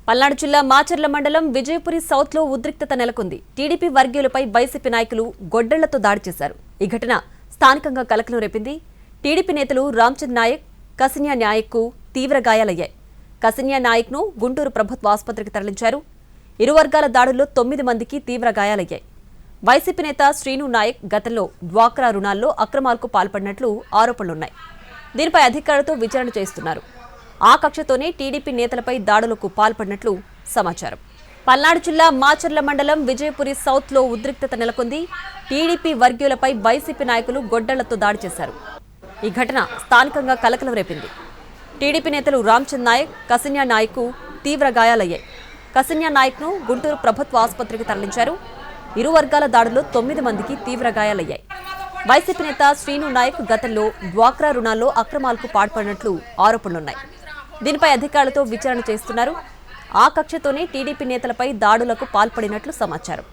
పల్నాడు జిల్లా మాచర్ల మండలం విజయపురి సౌత్ లో ఉద్రిక్తత నెలకొంది. టీడీపీ వర్గీయులపై వైసీపీ నాయకులు గొడ్డళ్లతో దాడి చేశారు. ఈ ఘటన స్థానికంగా కలకలం రేపింది. టీడీపీ నేతలు రామచంద్ర నాయక్, కసిన్యా నాయక్ కు తీవ్ర గాయాలయ్యాయి. కసిన్యా నాయక్ ను గుంటూరు ప్రభుత్వ ఆసుపత్రికి తరలించారు. ఇరు వర్గాల దాడుల్లో 9 మందికి తీవ్ర గాయాలయ్యాయి. వైసీపీ నేత శ్రీను నాయక్ గతంలో డ్వాక్రా రుణాల్లో అక్రమాలకు పాల్పడినట్లు ఆరోపణలున్నాయి. దీనిపై అధికారులతో విచారణ చేస్తున్నారు. ఆ కక్షతోనే టీడీపీ నేతలపై దాడులకు పాల్పడినట్లు సమాచారం. పల్నాడు జిల్లా మాచర్ల మండలం విజయపురి సౌత్ లో ఉద్రిక్తత నెలకొంది. టీడీపీ వర్గీయులపై వైసీపీ నాయకులు గొడ్డళ్లతో దాడి చేశారు. ఈ ఘటన స్థానికంగా కలకలం రేపింది. టీడీపీ నేతలు రామచంద్ర నాయక్, కసిన్యా నాయక్ కు తీవ్ర గాయాలయ్యాయి. కసిన్యా నాయక్ ను గుంటూరు ప్రభుత్వ ఆసుపత్రికి తరలించారు. ఇరు వర్గాల దాడుల్లో 9 మందికి తీవ్ర గాయాలయ్యాయి. వైసీపీ నేత శ్రీను నాయక్ గతంలో డ్వాక్రా రుణాల్లో అక్రమాలకు పాల్పడినట్లు ఆరోపణలున్నాయి. దీనిపై అధికారులతో విచారణ చేస్తున్నారు. ఆ కక్షతోనే టీడీపీ నేతలపై దాడులకు పాల్పడినట్లు సమాచారం.